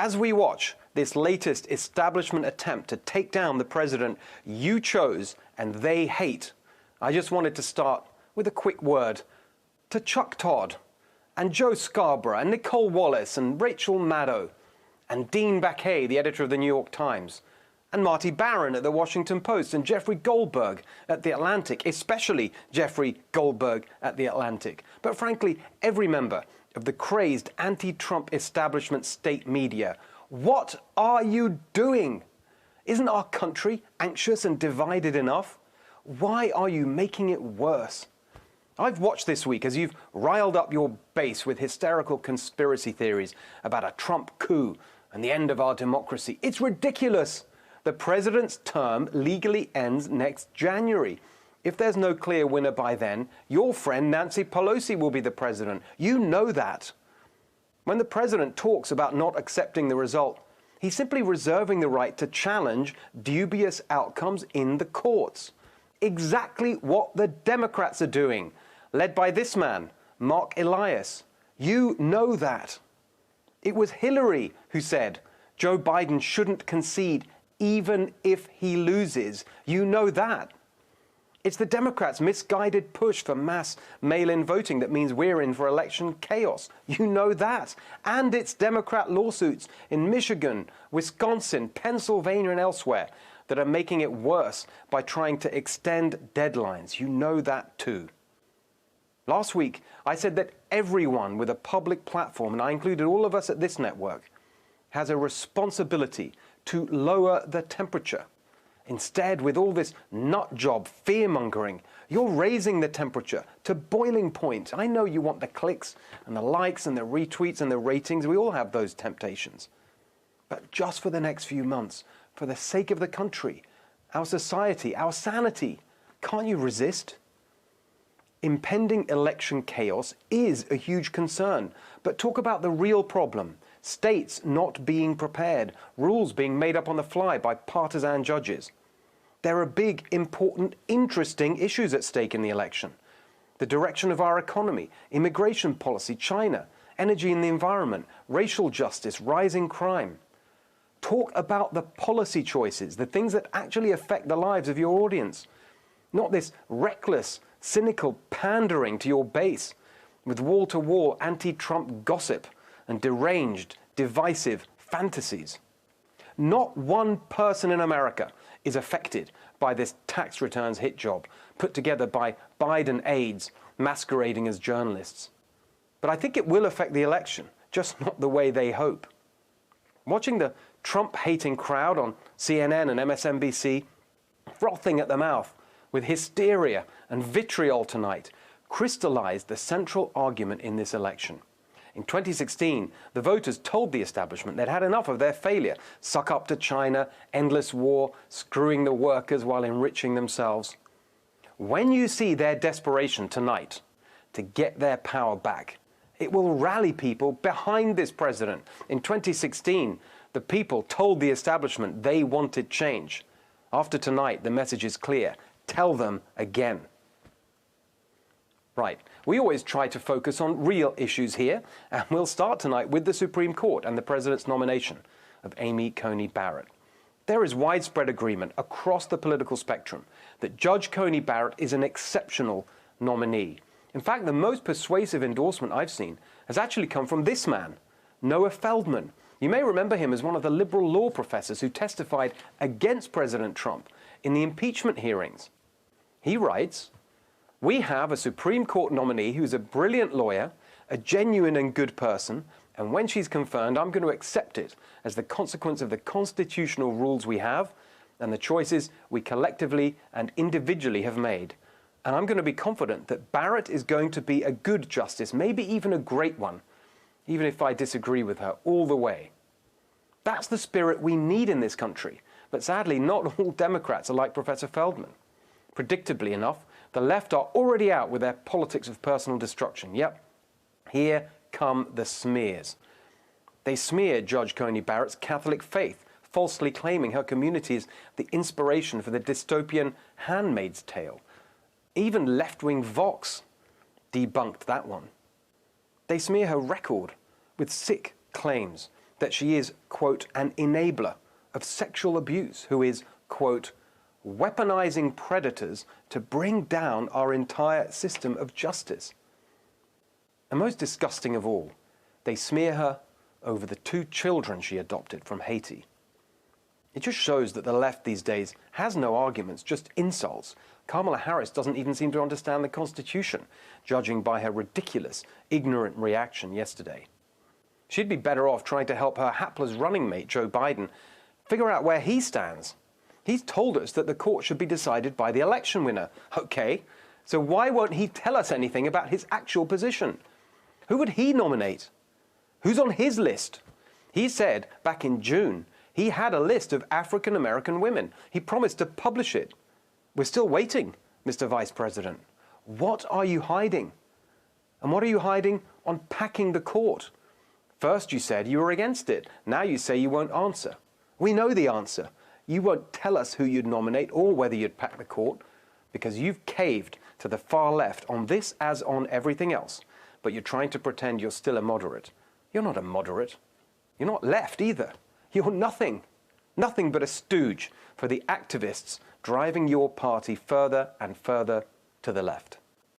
As we watch this latest establishment attempt to take down the president you chose and they hate, I just wanted to start with a quick word to Chuck Todd and Joe Scarborough and Nicole Wallace and Rachel Maddow and Dean Baquet, the editor of the New York Times, and Marty Barron at the Washington Post and Jeffrey Goldberg at the Atlantic, especially Jeffrey Goldberg at the Atlantic. But frankly, every member of the crazed anti-Trump establishment state media. What are you doing? Isn't our country anxious and divided enough? Why are you making it worse? I've watched this week as you've riled up your base with hysterical conspiracy theories about a Trump coup and the end of our democracy. It's ridiculous. The president's term legally ends next January. If there's no clear winner by then, your friend Nancy Pelosi will be the president. You know that. When the president talks about not accepting the result, he's simply reserving the right to challenge dubious outcomes in the courts. Exactly what the Democrats are doing, led by this man, Mark Elias. You know that. It was Hillary who said Joe Biden shouldn't concede even if he loses. You know that. It's the Democrats' misguided push for mass mail-in voting that means we're in for election chaos. You know that. And it's Democrat lawsuits in Michigan, Wisconsin, Pennsylvania, and elsewhere that are making it worse by trying to extend deadlines. You know that too. Last week, I said that everyone with a public platform, and I included all of us at this network, has a responsibility to lower the temperature. Instead, with all this nutjob fear-mongering, you're raising the temperature to boiling point. I know you want the clicks and the likes and the retweets and the ratings. We all have those temptations. But just for the next few months, for the sake of the country, our society, our sanity, can't you resist? Impending election chaos is a huge concern. But talk about the real problem. States not being prepared, rules being made up on the fly by partisan judges. There are big, important, interesting issues at stake in the election. The direction of our economy, immigration policy, China, energy and the environment, racial justice, rising crime. Talk about the policy choices, the things that actually affect the lives of your audience. Not this reckless, cynical pandering to your base with wall-to-wall anti-Trump gossip and deranged, divisive fantasies. Not one person in America is affected by this tax returns hit job put together by Biden aides masquerading as journalists. But I think it will affect the election, just not the way they hope. Watching the Trump-hating crowd on CNN and MSNBC frothing at the mouth with hysteria and vitriol tonight crystallized the central argument in this election. In 2016, the voters told the establishment they'd had enough of their failure. Suck up to China, endless war, screwing the workers while enriching themselves. When you see their desperation tonight to get their power back, it will rally people behind this president. In 2016, the people told the establishment they wanted change. After tonight, the message is clear. Tell them again. Right. We always try to focus on real issues here, and we'll start tonight with the Supreme Court and the president's nomination of Amy Coney Barrett. There is widespread agreement across the political spectrum that Judge Coney Barrett is an exceptional nominee. In fact, the most persuasive endorsement I've seen has actually come from this man, Noah Feldman. You may remember him as one of the liberal law professors who testified against President Trump in the impeachment hearings. He writes, "We have a Supreme Court nominee who's a brilliant lawyer, a genuine and good person, and when she's confirmed, I'm going to accept it as the consequence of the constitutional rules we have and the choices we collectively and individually have made. And I'm going to be confident that Barrett is going to be a good justice, maybe even a great one, even if I disagree with her all the way." That's the spirit we need in this country. But sadly, not all Democrats are like Professor Feldman. Predictably enough, the left are already out with their politics of personal destruction. Yep, here come the smears. They smear Judge Coney Barrett's Catholic faith, falsely claiming her community is the inspiration for the dystopian Handmaid's Tale. Even left-wing Vox debunked that one. They smear her record with sick claims that she is, quote, an enabler of sexual abuse who is, quote, weaponizing predators to bring down our entire system of justice. And most disgusting of all, they smear her over the 2 children she adopted from Haiti. It just shows that the left these days has no arguments, just insults. Kamala Harris doesn't even seem to understand the Constitution, judging by her ridiculous, ignorant reaction yesterday. She'd be better off trying to help her hapless running mate, Joe Biden, figure out where he stands. He's told us that the court should be decided by the election winner. Okay, so why won't he tell us anything about his actual position? Who would he nominate? Who's on his list? He said back in June he had a list of African American women. He promised to publish it. We're still waiting, Mr. Vice President. What are you hiding? And what are you hiding on packing the court? First you said you were against it. Now you say you won't answer. We know the answer. You won't tell us who you'd nominate or whether you'd pack the court because you've caved to the far left on this as on everything else. But you're trying to pretend you're still a moderate. You're not a moderate. You're not left either. You're nothing. Nothing but a stooge for the activists driving your party further and further to the left.